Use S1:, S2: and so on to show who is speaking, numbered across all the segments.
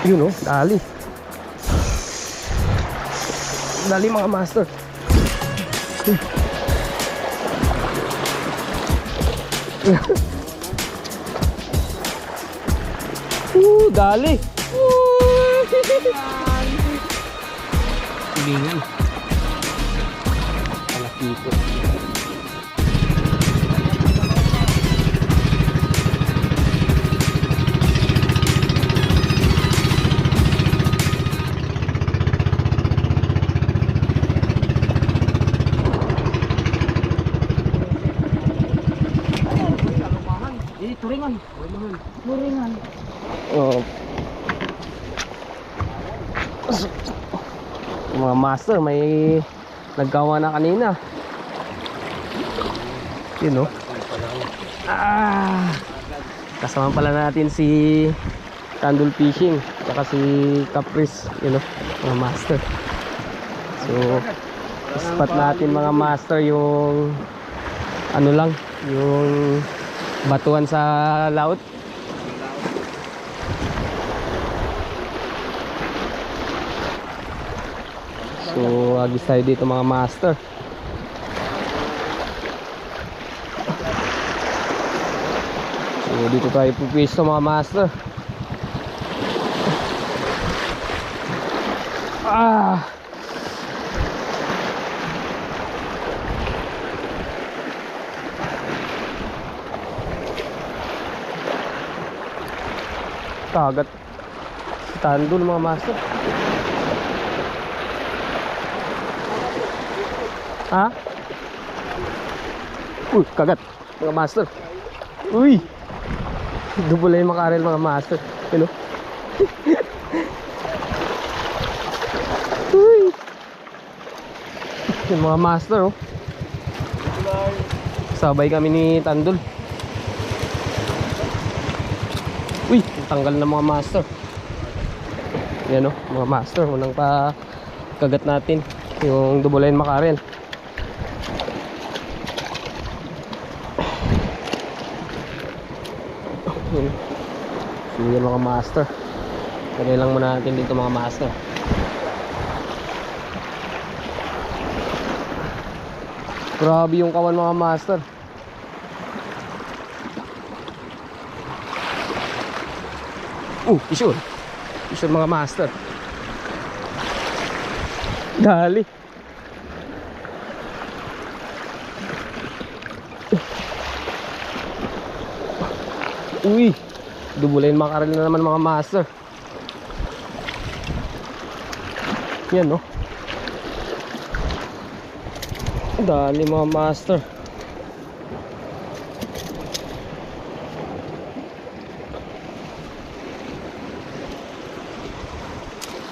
S1: Yun, oh, dali. Dali mga master. Dali. Hilingan. Malaki po.
S2: Turingan. Turingan.
S1: Oh. Mga master, may naggawa na kanina. Yun, oh. Kasama pala natin si Tandul Fishing saka si Caprice, yun, oh, mga master. So spot natin mga master yung ano lang, yung batuan sa laut. So agis tayo dito mga master. So dito tayo pupwesto mga master. Kagat Tandul mga master. Ha? Kagat mga master. Uy, double yung makarel mga master. Hello. Uy, yung mga master, oh. Sabay kami ni Tandul. Uy, tanggal na mga master. Yan, oh, mga master. Unang pa kagat natin yung double line makarel. So yan mga master. Lagay lang muna natin dito mga master. Grabe yung kawan mga master. Isur. Isur mga master. Dali. Uy, dubulain makarel na naman mga master. Yan, no. Dali mga master.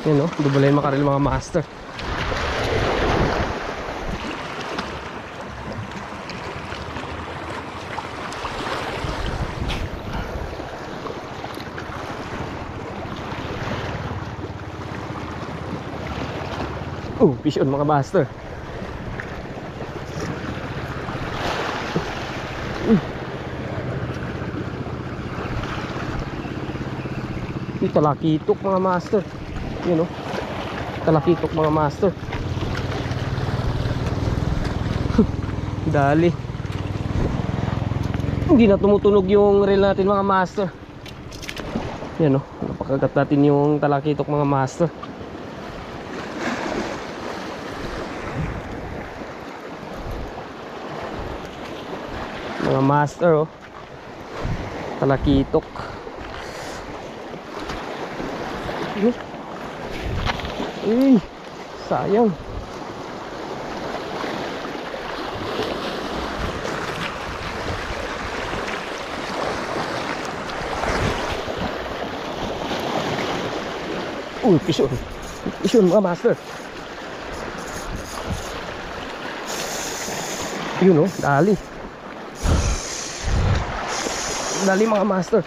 S1: Yan, no, dubulain makarel mga master. Fish on mga master. Talakitok mga master. Yun, oh. Talakitok mga master. Dali. Hindi na tumutunog yung reel natin mga master. Yan, oh. Napakagat natin yung talakitok mga master. Mga master, oh. Talakitok. Uy, sayang. Fish on. Fish on mga master. Yun, oh, dali. Dali mga master.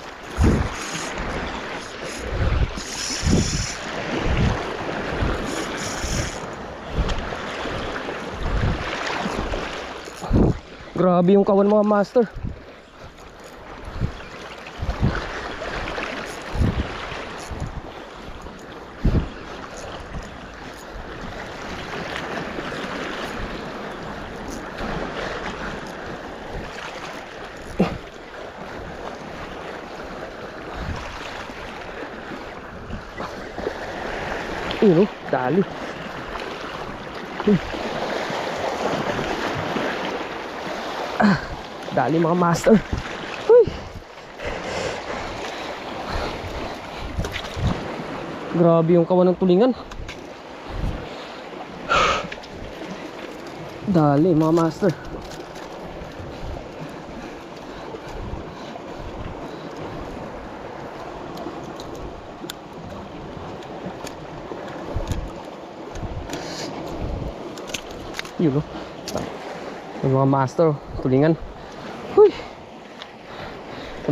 S1: Grabe yung kawan mga master. Ayun oh, dali. Dali mga master. Uy. Grabe yung kawan ng tulingan. Dali mga master. Yun oh. Yung mga master, tulingan. Huy.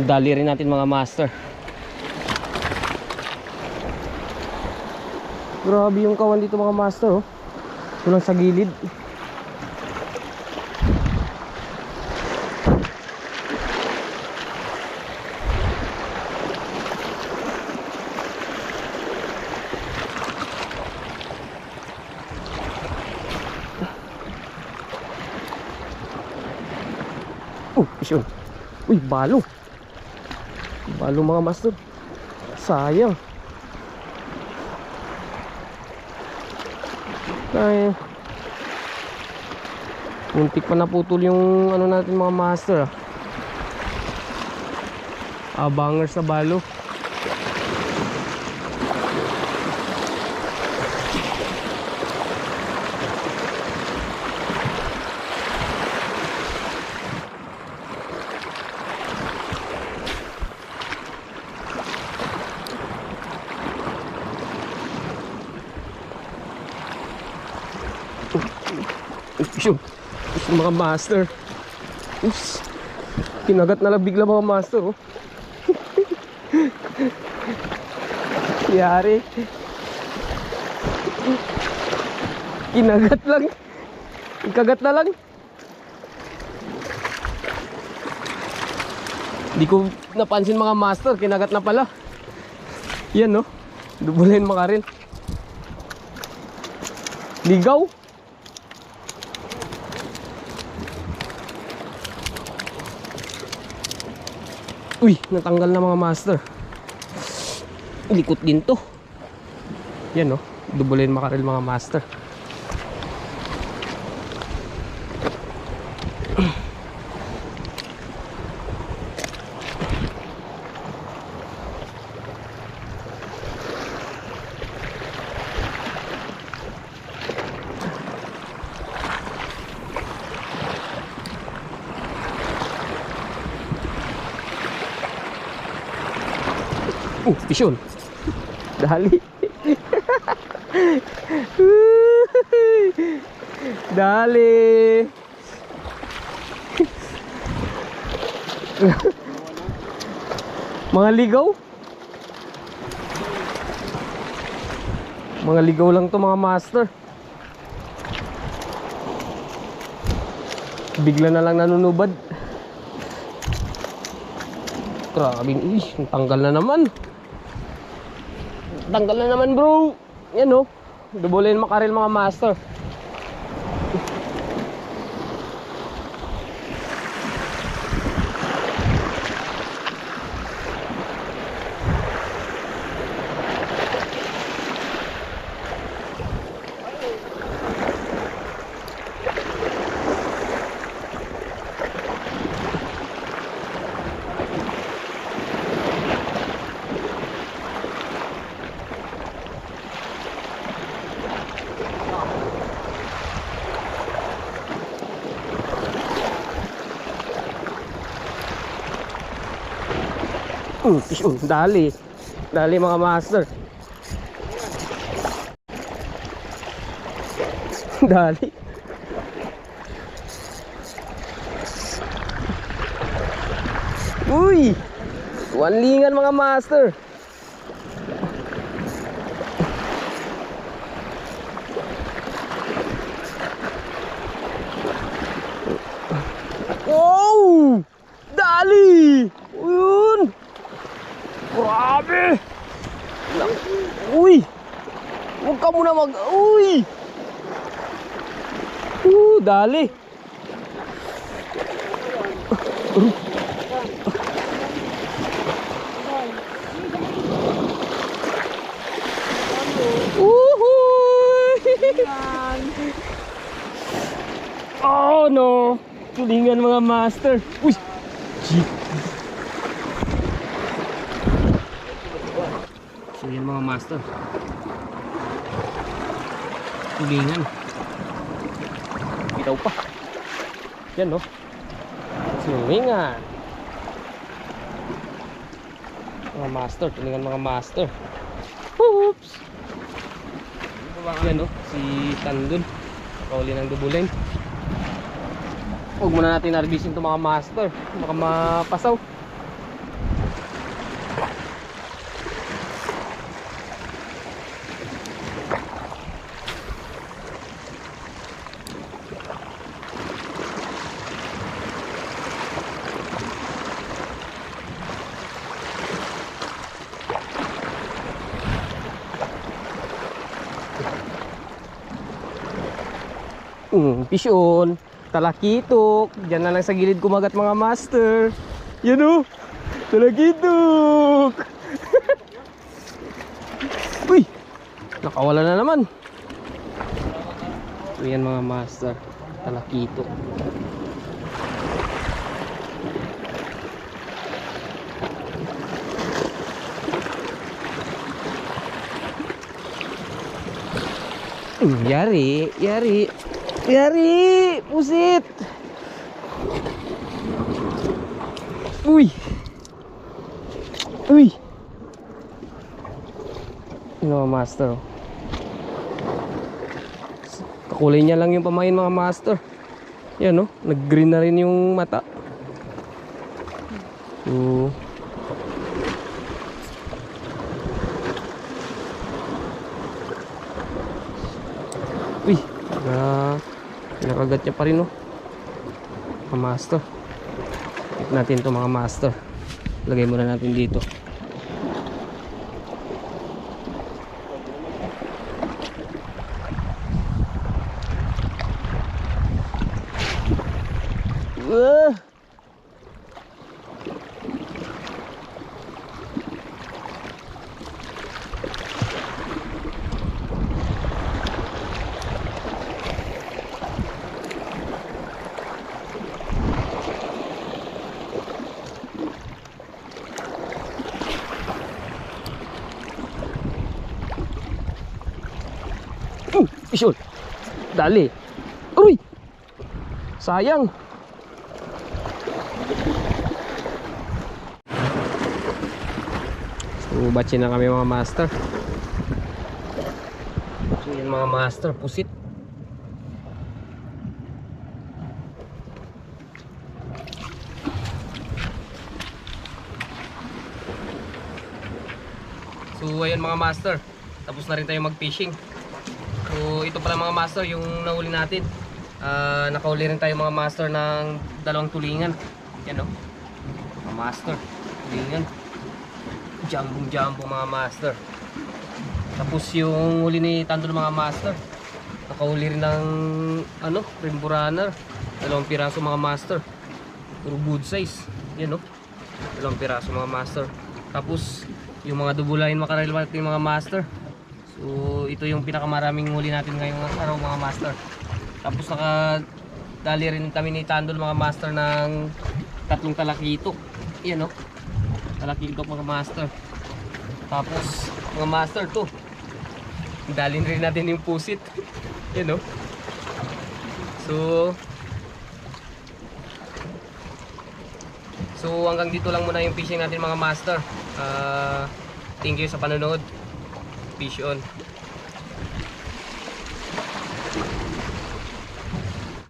S1: Dali rin natin mga master. Grabe yung kawan dito mga master oh. Kulang sa gilid. Fish on. Uy, balo. Balo mga master. Sayang. Ay, muntik pa naputol yung ano natin mga master Abangers sa balo. Yun, mga master. Oops. Kinagat na lang bigla mga master oh. Yari. Kinagat lang. Ikagat na lang. Hindi ko napansin mga master, kinagat na pala. Yan no. Dubulin makaril. Ligaw. Uy, natanggal na mga master. Likot din to. Yan no, dubulin makaril mga master. Fish on. Dali. Dali. Mga ligaw. Mga ligaw lang to mga master. Bigla na lang nanunubad. Grabing tanggal na naman. Tanggal na naman bro. Yan o. Dubulin makaril mga master. Fish on. Dali. Dali mga master. Dali. Uy! Wanlingan mga master. Wow! Dali! Uyun! Grabe! Uy! Huwag ka muna mag... Uy! Dali! Uhu! Yan mga master. Uy! Jeep. So yan mga master. Tulingan. Bitaw pa. Yan no. Tulingan. Mga master. Tulingan mga master. Oops! Yan no. Si Tandun. Kauli ng dubulin. Huwag muna natin harvestin ito mga master. Baka mapasaw. Pisyon, talakitok. Diyan na lang sa gilid kumagat mga master. Yan o, talakitok. Uy, nakawala na naman. So yan mga master, talakitok. Yari, yari. Yari, pusit. Uy. Uy. Ano master. Kakulay niya lang yung pamain mga master. Yan no, nag-green na rin yung mata. So, uy, nakagat niya pa rin no. Mga master. Hit natin to mga master. Lagay muna natin dito. Pisyon. Dali. Uy. Sayang. So, batsin na kami mga master. So, yan mga master, pusit. So, ayan mga master. Tapos na rin tayo mag-fishing. So ito pala mga master yung nahuli natin. Nakahuli rin tayo mga master ng dalawang tulingan. Yan o, mga master, tulingan. Jumbo mga master. Tapos yung huli ni Tandol mga master, nakahuli rin ng ano, rainbow runner. Dalawang piraso mga master. Puro good size. Yan o, dalawang piraso mga master. Tapos yung mga dubulain makarelevant yung mga master. So ito yung pinakamaraming huli natin ngayong araw mga master. Tapos nakadali rin kami ni Tandol mga master ng tatlong talakitok. Yan o, talakitok mga master. Tapos mga master to, dalin rin natin yung pusit. Yan o. So hanggang dito lang muna yung fishing natin mga master. Thank you sa panonood. Fish on.